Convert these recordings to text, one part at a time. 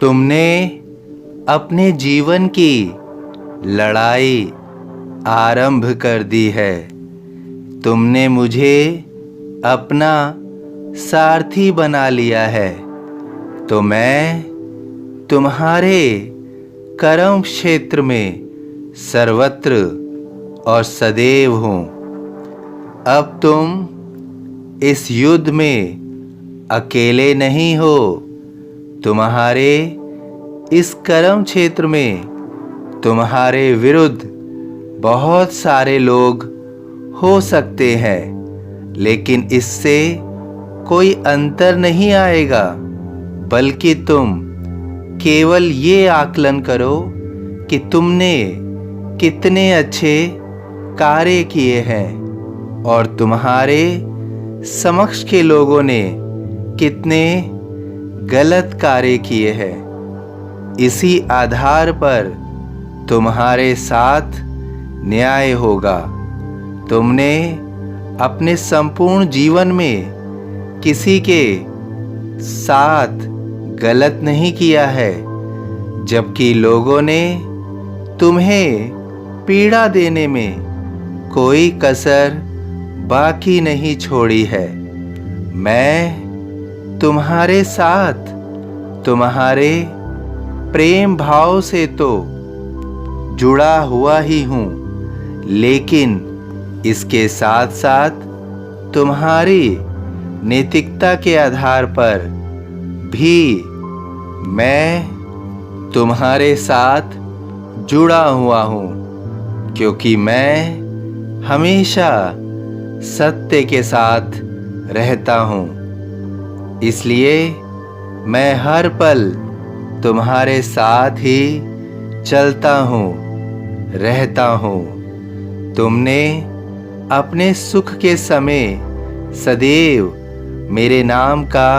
तुमने अपने जीवन की लड़ाई आरंभ कर दी है। तुमने मुझे अपना सारथी बना लिया है, तो मैं तुम्हारे कर्म क्षेत्र में सर्वत्र और सदैव हूँ। अब तुम इस युद्ध में अकेले नहीं हो। तुम्हारे इस कर्म क्षेत्र में तुम्हारे विरुद्ध बहुत सारे लोग हो सकते हैं, लेकिन इससे कोई अंतर नहीं आएगा, बल्कि तुम केवल ये आकलन करो कि तुमने कितने अच्छे कार्य किए हैं और तुम्हारे समक्ष के लोगों ने कितने गलत कार्य किए हैं। इसी आधार पर तुम्हारे साथ न्याय होगा। तुमने अपने संपूर्ण जीवन में किसी के साथ गलत नहीं किया है, जबकि लोगों ने तुम्हें पीड़ा देने में कोई कसर बाकी नहीं छोड़ी है। मैं तुम्हारे साथ तुम्हारे प्रेम भाव से तो जुड़ा हुआ ही हूँ, लेकिन इसके साथ साथ तुम्हारी नैतिकता के आधार पर भी मैं तुम्हारे साथ जुड़ा हुआ हूँ, क्योंकि मैं हमेशा सत्य के साथ रहता हूँ। इसलिए मैं हर पल तुम्हारे साथ ही चलता हूँ, रहता हूँ। तुमने अपने सुख के समय सदैव मेरे नाम का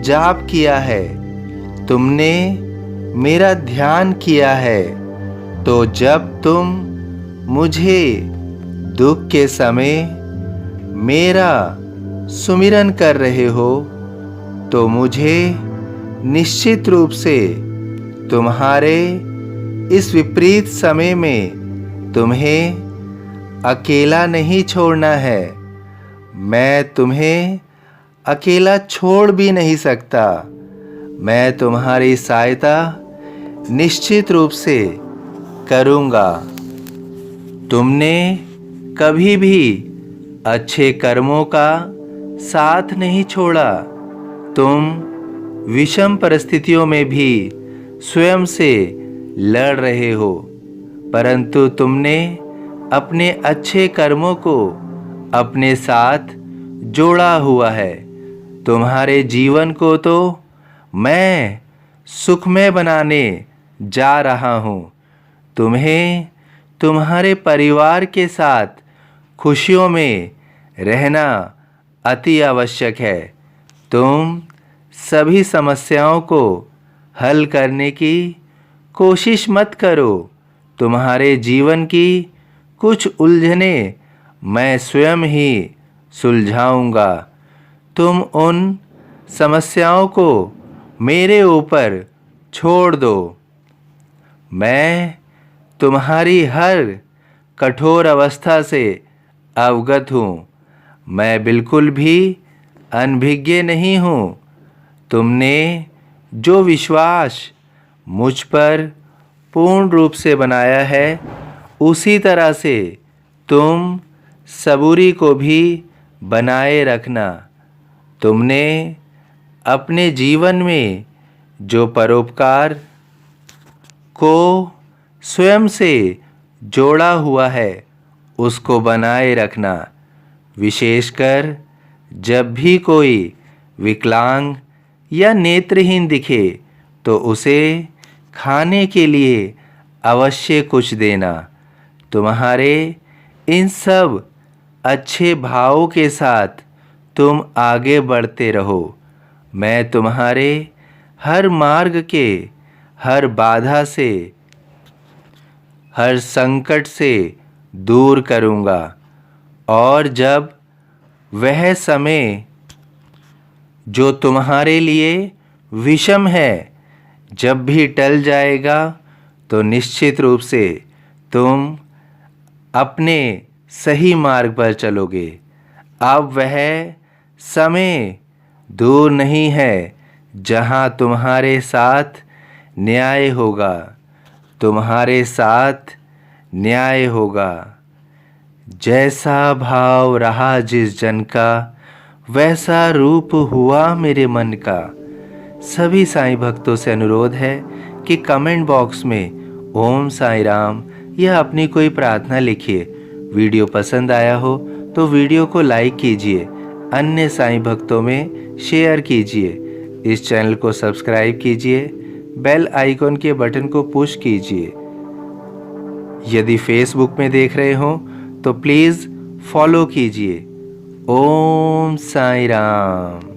जाप किया है। तुमने मेरा ध्यान किया है, तो जब तुम मुझे दुख के समय मेरा सुमिरन कर रहे हो, तो मुझे निश्चित रूप से तुम्हारे इस विपरीत समय में तुम्हें अकेला नहीं छोड़ना है। मैं तुम्हें अकेला छोड़ भी नहीं सकता। मैं तुम्हारी सहायता निश्चित रूप से करूँगा। तुमने कभी भी अच्छे कर्मों का साथ नहीं छोड़ा। तुम विषम परिस्थितियों में भी स्वयं से लड़ रहे हो, परंतु तुमने अपने अच्छे कर्मों को अपने साथ जोड़ा हुआ है। तुम्हारे जीवन को तो मैं सुखमय बनाने जा रहा हूँ। तुम्हें तुम्हारे परिवार के साथ खुशियों में रहना अति आवश्यक है। तुम सभी समस्याओं को हल करने की कोशिश मत करो। तुम्हारे जीवन की कुछ उलझनें मैं स्वयं ही सुलझाऊंगा। तुम उन समस्याओं को मेरे ऊपर छोड़ दो। मैं तुम्हारी हर कठोर अवस्था से अवगत हूँ। मैं बिल्कुल भी अनभिज्ञ नहीं हूँ। तुमने जो विश्वास मुझ पर पूर्ण रूप से बनाया है, उसी तरह से तुम सबूरी को भी बनाए रखना। तुमने अपने जीवन में जो परोपकार को स्वयं से जोड़ा हुआ है, उसको बनाए रखना। विशेषकर जब भी कोई विकलांग या नेत्रहीन दिखे, तो उसे खाने के लिए अवश्य कुछ देना। तुम्हारे इन सब अच्छे भावों के साथ तुम आगे बढ़ते रहो। मैं तुम्हारे हर मार्ग के हर बाधा से, हर संकट से दूर करूँगा। और जब वह समय जो तुम्हारे लिए विषम है, जब भी टल जाएगा तो निश्चित रूप से तुम अपने सही मार्ग पर चलोगे। अब वह समय दूर नहीं है जहाँ तुम्हारे साथ न्याय होगा, तुम्हारे साथ न्याय होगा। जैसा भाव रहा जिस जन का, वैसा रूप हुआ मेरे मन का। सभी साईं भक्तों से अनुरोध है कि कमेंट बॉक्स में ओम साईं राम या अपनी कोई प्रार्थना लिखिए। वीडियो पसंद आया हो तो वीडियो को लाइक कीजिए, अन्य साईं भक्तों में शेयर कीजिए, इस चैनल को सब्सक्राइब कीजिए, बेल आइकॉन के बटन को पुश कीजिए। यदि फेसबुक में देख रहे हो तो प्लीज़ फॉलो कीजिए। ओम साईं राम।